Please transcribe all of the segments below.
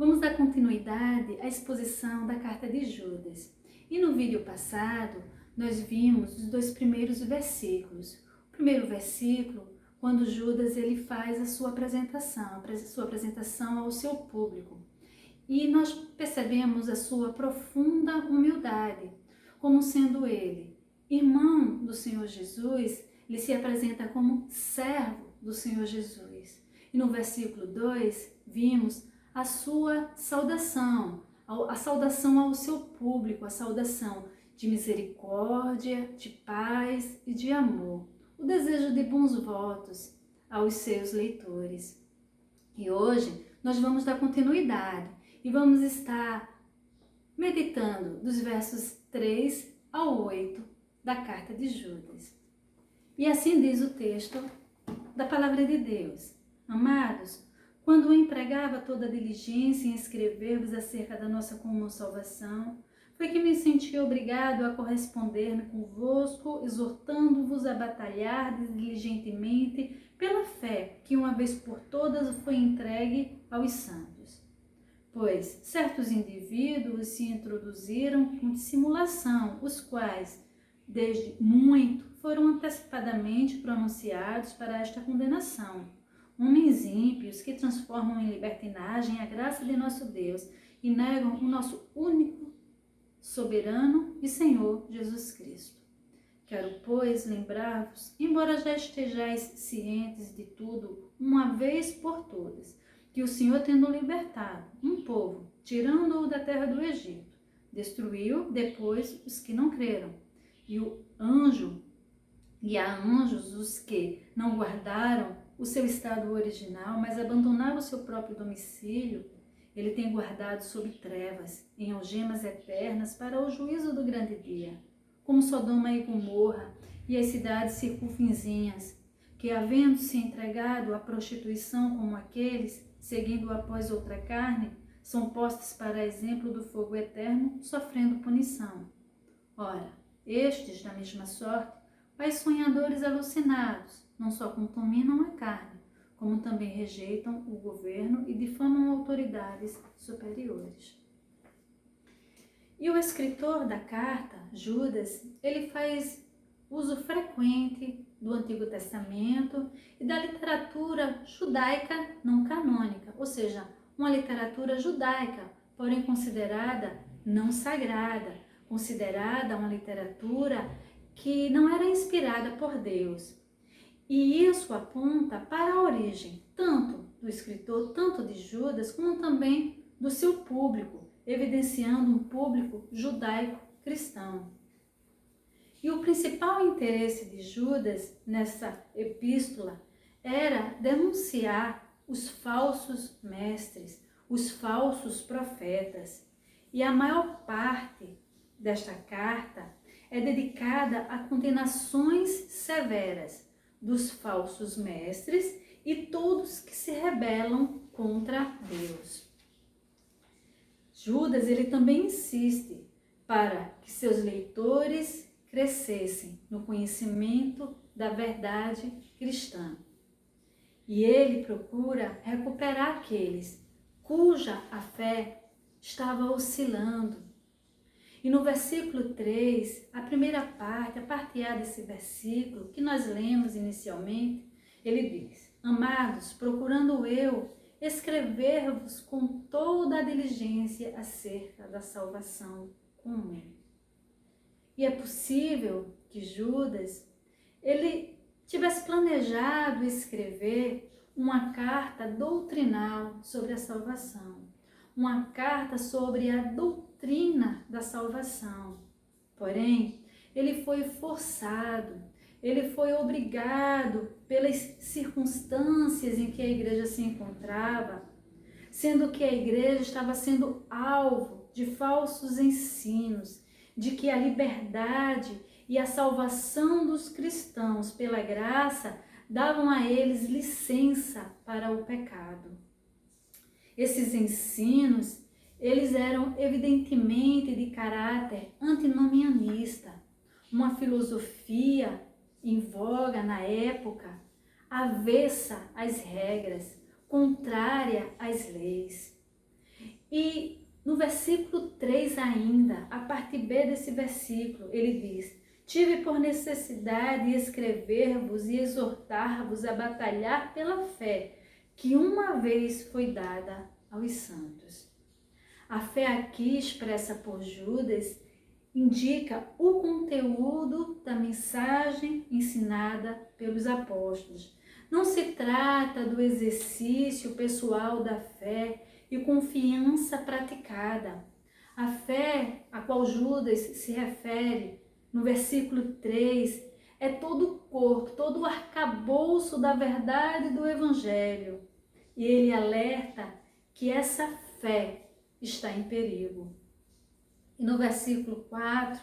Vamos dar continuidade à exposição da carta de Judas. E no vídeo passado, nós vimos os dois primeiros versículos. O primeiro versículo, quando Judas ele faz a sua apresentação ao seu público. E nós percebemos a sua profunda humildade, como sendo ele irmão do Senhor Jesus, ele se apresenta como servo do Senhor Jesus. E no versículo 2, vimos a sua saudação, a saudação ao seu público, a saudação de misericórdia, de paz e de amor, o desejo de bons votos aos seus leitores. E hoje nós vamos dar continuidade e vamos estar meditando dos versos 3 ao 8 da carta de Judas. E assim diz o texto da palavra de Deus. Amados, quando eu empregava toda a diligência em escrever-vos acerca da nossa comum salvação, foi que me senti obrigado a corresponder-me convosco, exortando-vos a batalhar diligentemente pela fé que uma vez por todas foi entregue aos santos. Pois certos indivíduos se introduziram com dissimulação, os quais, desde muito, foram antecipadamente pronunciados para esta condenação. Homens ímpios que transformam em libertinagem a graça de nosso Deus e negam o nosso único, soberano e Senhor Jesus Cristo. Quero, pois, lembrar-vos, embora já estejais cientes de tudo, uma vez por todas, que o Senhor, tendo libertado um povo, tirando-o da terra do Egito, destruiu depois os que não creram, e há anjos os que não guardaram o seu estado original, mas abandonaram o seu próprio domicílio. Ele tem guardado sob trevas, em algemas eternas, para o juízo do grande dia, como Sodoma e Gomorra e as cidades circunvizinhas, que, havendo-se entregado à prostituição como aqueles, seguindo após outra carne, são postos para exemplo do fogo eterno, sofrendo punição. Ora, estes, da mesma sorte, quais sonhadores alucinados, não só contaminam a carne, como também rejeitam o governo e difamam autoridades superiores. E o escritor da carta, Judas, ele faz uso frequente do Antigo Testamento e da literatura judaica não canônica, ou seja, uma literatura judaica, porém considerada não sagrada, considerada uma literatura que não era inspirada por Deus. E isso aponta para a origem, tanto do escritor, tanto de Judas, como também do seu público, evidenciando um público judaico-cristão. E o principal interesse de Judas nessa epístola era denunciar os falsos mestres, os falsos profetas. E a maior parte desta carta é dedicada a condenações severas dos falsos mestres e todos que se rebelam contra Deus. Judas, ele também insiste para que seus leitores crescessem no conhecimento da verdade cristã. E ele procura recuperar aqueles cuja a fé estava oscilando. E no versículo 3, a primeira parte, a parte A desse versículo, que nós lemos inicialmente, ele diz: Amados, procurando eu escrever-vos com toda a diligência acerca da salvação comum. E é possível que Judas, ele tivesse planejado escrever uma carta doutrinal sobre a salvação, uma carta sobre a doutrina da salvação. Porém, ele foi forçado, ele foi obrigado pelas circunstâncias em que a igreja se encontrava, sendo que a igreja estava sendo alvo de falsos ensinos, de que a liberdade e a salvação dos cristãos pela graça davam a eles licença para o pecado. Esses ensinos, eles eram evidentemente de caráter antinomianista, uma filosofia em voga na época, avessa às regras, contrária às leis. E no versículo 3 ainda, a parte B desse versículo, ele diz: tive por necessidade escrever-vos e exortar-vos a batalhar pela fé, que uma vez foi dada aos santos. A fé aqui expressa por Judas indica o conteúdo da mensagem ensinada pelos apóstolos. Não se trata do exercício pessoal da fé e confiança praticada. A fé a qual Judas se refere no versículo 3 é todo o corpo, todo o arcabouço da verdade do Evangelho. E ele alerta que essa fé está em perigo. E no versículo 4,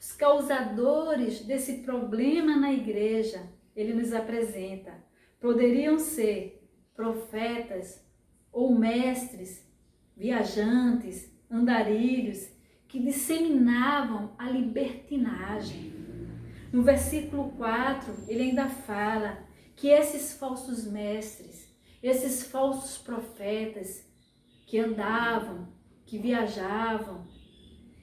os causadores desse problema na igreja, ele nos apresenta, poderiam ser profetas ou mestres, viajantes, andarilhos, que disseminavam a libertinagem. No versículo 4, ele ainda fala que esses falsos mestres, esses falsos profetas que andavam, que viajavam,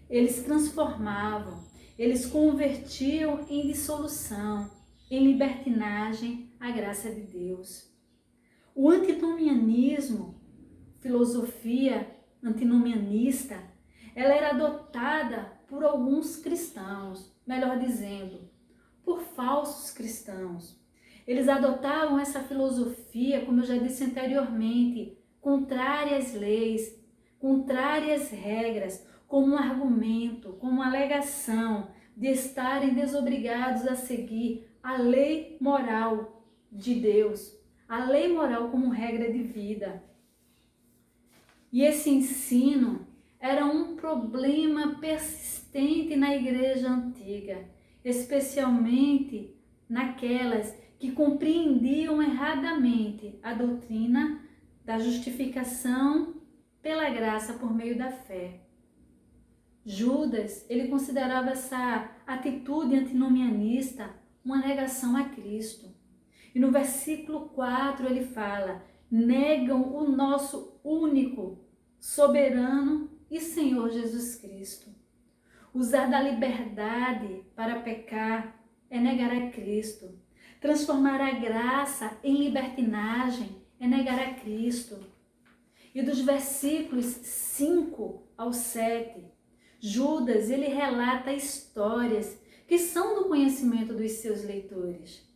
eles transformavam, eles convertiam em dissolução, em libertinagem a graça de Deus. O antinomianismo, filosofia antinomianista, ela era adotada por alguns cristãos, melhor dizendo, por falsos cristãos. Eles adotavam essa filosofia, como eu já disse anteriormente, contrária às leis, contrária às regras, como um argumento, como uma alegação de estarem desobrigados a seguir a lei moral de Deus, a lei moral como regra de vida. E esse ensino era um problema persistente na igreja antiga, especialmente naquelas que compreendiam erradamente a doutrina da justificação pela graça por meio da fé. Judas, ele considerava essa atitude antinomianista uma negação a Cristo. E no versículo 4 ele fala: negam o nosso único, soberano e Senhor Jesus Cristo. Usar da liberdade para pecar é negar a Cristo. Transformar a graça em libertinagem é negar a Cristo. E dos versículos 5 ao 7, Judas, ele relata histórias que são do conhecimento dos seus leitores.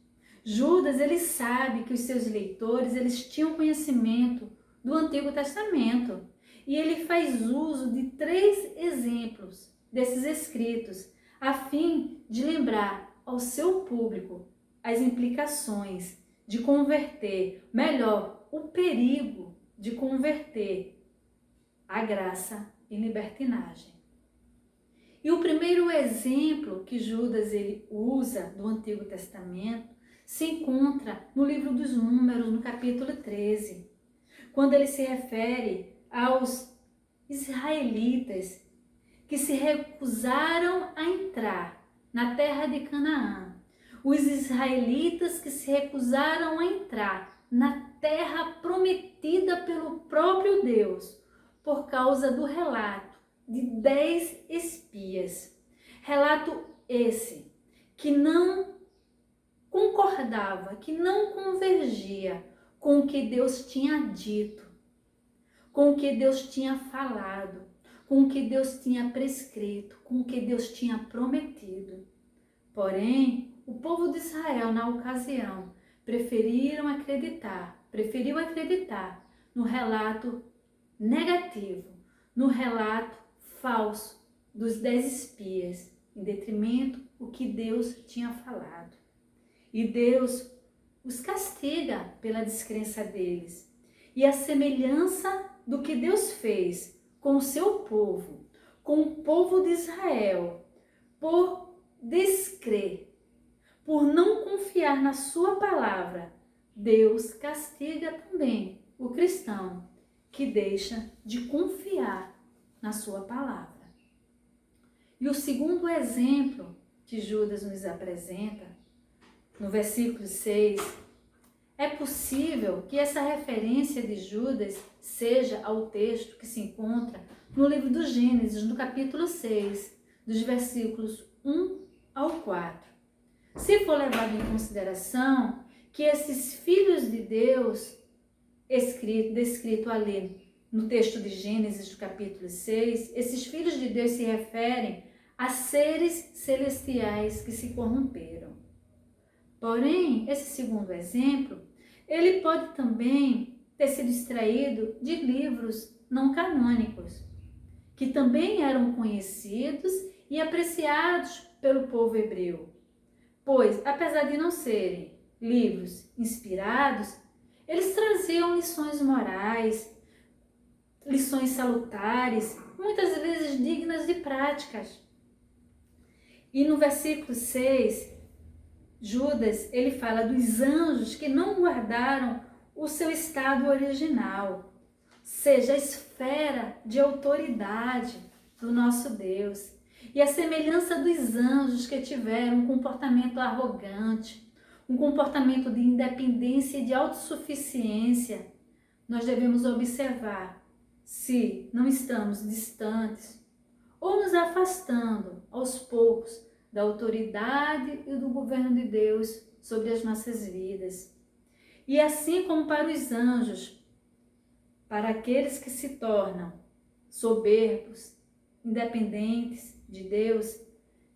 Judas, ele sabe que os seus leitores, eles tinham conhecimento do Antigo Testamento. E ele faz uso de 3 exemplos desses escritos, a fim de lembrar ao seu público as implicações de converter, melhor, o perigo de converter a graça em libertinagem. E o primeiro exemplo que Judas ele usa do Antigo Testamento se encontra no livro dos Números, no capítulo 13, quando ele se refere aos israelitas que se recusaram a entrar na terra de Canaã. Os israelitas que se recusaram a entrar na terra prometida pelo próprio Deus, por causa do relato de 10 espias. Relato esse que não concordava, que não convergia com o que Deus tinha dito, com o que Deus tinha falado, com o que Deus tinha prescrito, com o que Deus tinha prometido. Porém, o povo de Israel, na ocasião, preferiu acreditar no relato negativo, no relato falso dos 10 espias, em detrimento do que Deus tinha falado. E Deus os castiga pela descrença deles. E a semelhança do que Deus fez com o seu povo, com o povo de Israel, por descrer, por não confiar na sua palavra, Deus castiga também o cristão que deixa de confiar na sua palavra. E o segundo exemplo que Judas nos apresenta, no versículo 6, É possível que essa referência de Judas seja ao texto que se encontra no livro do Gênesis, no capítulo 6, dos versículos 1 ao 4. Se for levado em consideração que esses filhos de Deus, descrito ali no texto de Gênesis, do capítulo 6, esses filhos de Deus se referem a seres celestiais que se corromperam. Porém, esse segundo exemplo, ele pode também ter sido extraído de livros não canônicos, que também eram conhecidos e apreciados pelo povo hebreu. Pois, apesar de não serem livros inspirados, eles traziam lições morais, lições salutares, muitas vezes dignas de práticas. E no versículo 6, Judas, ele fala dos anjos que não guardaram o seu estado original, seja a esfera de autoridade do nosso Deus. E a semelhança dos anjos que tiveram um comportamento arrogante, um comportamento de independência e de autossuficiência, nós devemos observar se não estamos distantes ou nos afastando aos poucos da autoridade e do governo de Deus sobre as nossas vidas. E assim como para os anjos, para aqueles que se tornam soberbos, independentes de Deus,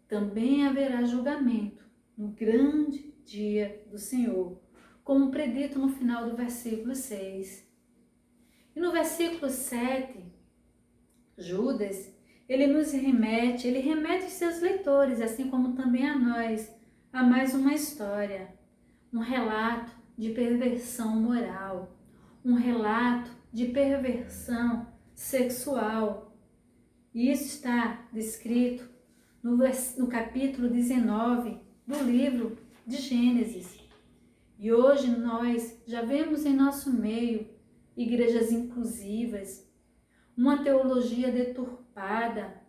também haverá julgamento no grande dia do Senhor, como predito no final do versículo 6. E no versículo 7, Judas, ele remete os seus leitores, assim como também a nós, a mais uma história, um relato de perversão moral, um relato de perversão sexual. E isso está descrito no capítulo 19 do livro de Gênesis. E hoje nós já vemos em nosso meio igrejas inclusivas, uma teologia deturpada,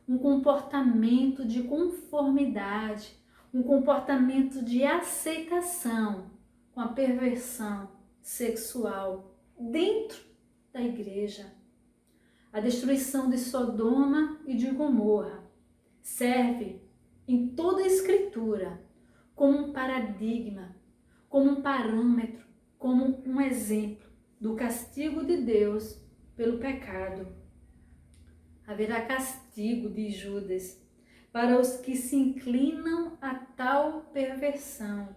um comportamento de conformidade, um comportamento de aceitação com a perversão sexual dentro da igreja. A destruição de Sodoma e de Gomorra serve em toda a Escritura como um paradigma, como um parâmetro, como um exemplo do castigo de Deus pelo pecado. Haverá castigo de Judas para os que se inclinam a tal perversão,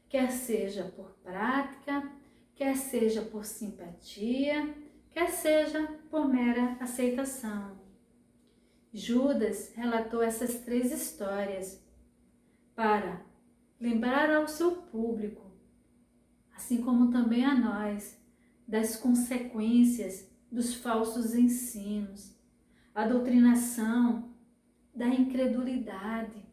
quer seja por prática, quer seja por simpatia, quer seja por mera aceitação. Judas relatou essas 3 histórias para lembrar ao seu público, assim como também a nós, das consequências dos falsos ensinos, a doutrinação da incredulidade,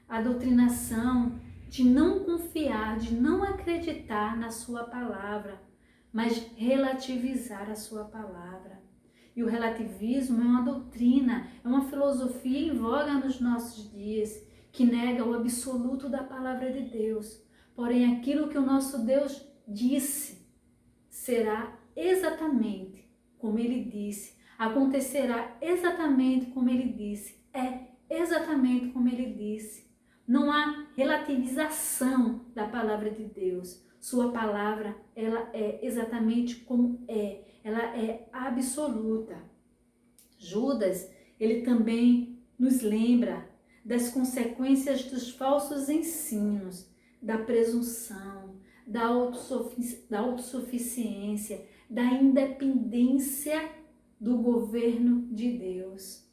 a doutrinação de não confiar, de não acreditar na sua palavra, mas relativizar a sua palavra. E o relativismo é uma doutrina, é uma filosofia em voga nos nossos dias, que nega o absoluto da palavra de Deus. Porém, aquilo que o nosso Deus disse será exatamente como ele disse, acontecerá exatamente como ele disse, é exatamente como ele disse. Não há relativização da palavra de Deus. Sua palavra, ela é exatamente como é, ela é absoluta. Judas, ele também nos lembra das consequências dos falsos ensinos, da presunção, da autossuficiência, da independência do governo de Deus.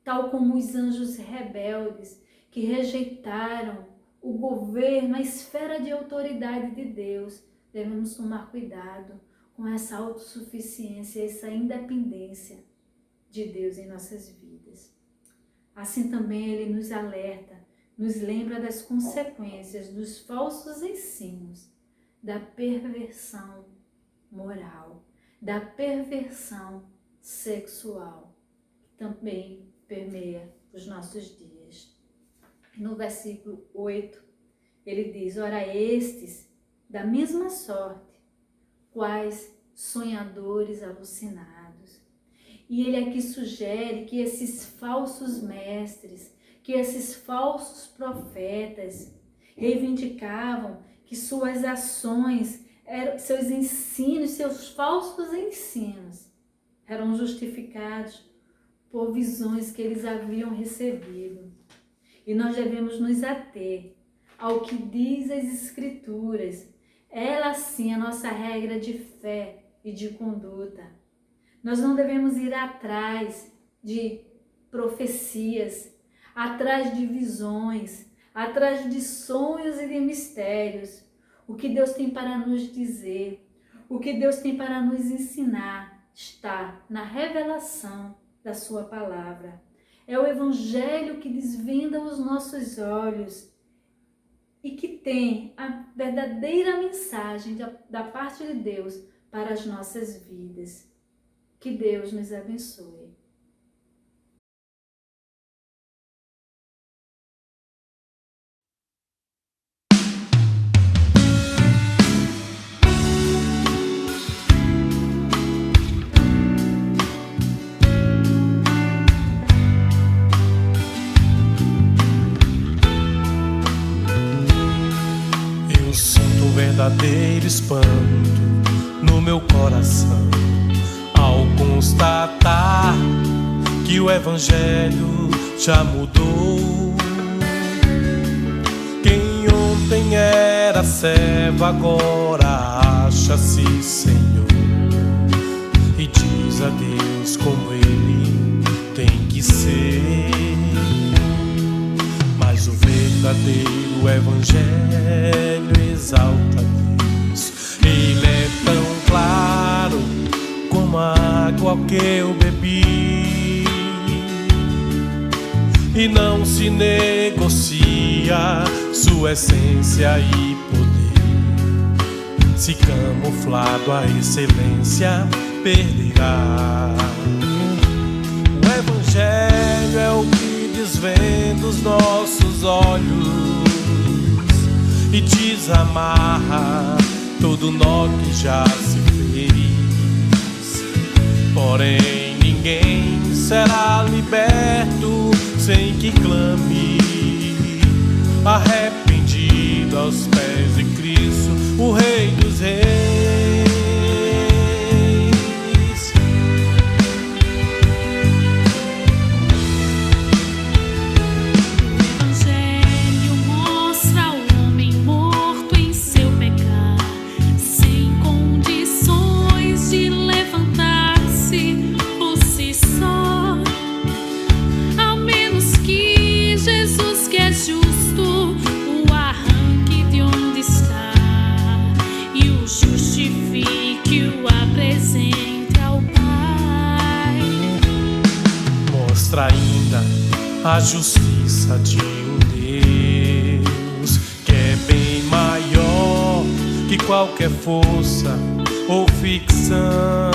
Tal como os anjos rebeldes que rejeitaram o governo, a esfera de autoridade de Deus, devemos tomar cuidado com essa autossuficiência, essa independência de Deus em nossas vidas. Assim também ele nos alerta, nos lembra das consequências dos falsos ensinos, da perversão moral, da perversão sexual, que também permeia os nossos dias. No versículo 8, ele diz: ora, estes da mesma sorte, quais sonhadores alucinados. E ele aqui sugere que esses falsos mestres, que esses falsos profetas reivindicavam que suas ações, seus ensinos, seus falsos ensinos eram justificados por visões que eles haviam recebido. E nós devemos nos ater ao que diz as Escrituras. Ela sim é a nossa regra de fé e de conduta. Nós não devemos ir atrás de profecias, atrás de visões, atrás de sonhos e de mistérios. O que Deus tem para nos dizer, o que Deus tem para nos ensinar, está na revelação da sua palavra. É o Evangelho que desvenda os nossos olhos e que tem a verdadeira mensagem da parte de Deus para as nossas vidas. Que Deus nos abençoe. Eu sinto um verdadeiro espanto no meu coração ao constatar que o Evangelho já mudou. Quem ontem era servo agora acha-se Senhor e diz a Deus como Ele tem que ser. Mas o verdadeiro Evangelho exalta Deus. Ele é tão claro como a água que eu bebi, e não se negocia sua essência e poder. Se camuflado a excelência perderá. O Evangelho é o que desvenda os nossos olhos e desamarra todo nó que já se fez. Porém ninguém será liberto sem que clame, arrependido aos pés de Cristo, o Rei dos Reis. Mostra ainda a justiça de um Deus que é bem maior que qualquer força ou ficção,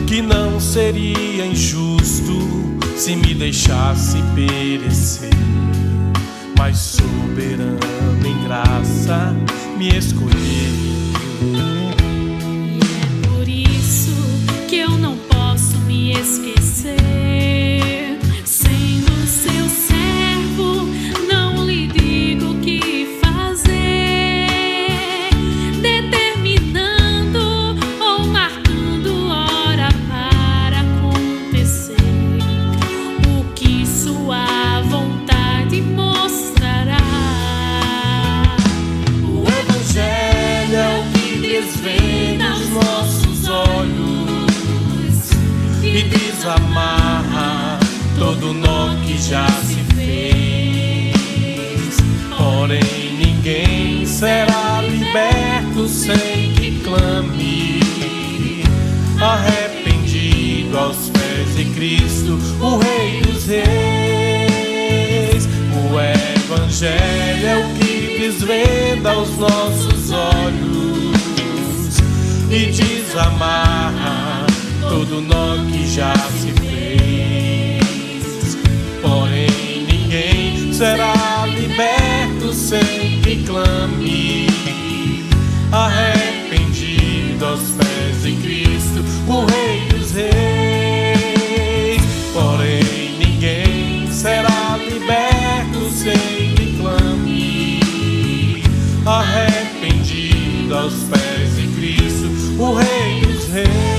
que não seria injusto se me deixasse perecer, mas soberano em graça me escolheu. Esquecer, sendo seu servo, não lhe digo o que fazer, determinando ou marcando hora para acontecer o que sua vontade mostrará. O Evangelho é o que desvenda os nossos olhos e desamarra todo nó que já se fez. Porém ninguém será liberto sem que clame, arrependido aos pés de Cristo, o Rei dos Reis. O Evangelho é o que desvenda os nossos olhos e desamarra todo nó que já se fez. Porém ninguém será liberto sem que clame, pés de Cristo, o Rei dos Reis. Porém ninguém será liberto sem que clame, arrependido aos pés de Cristo, o Rei dos Reis.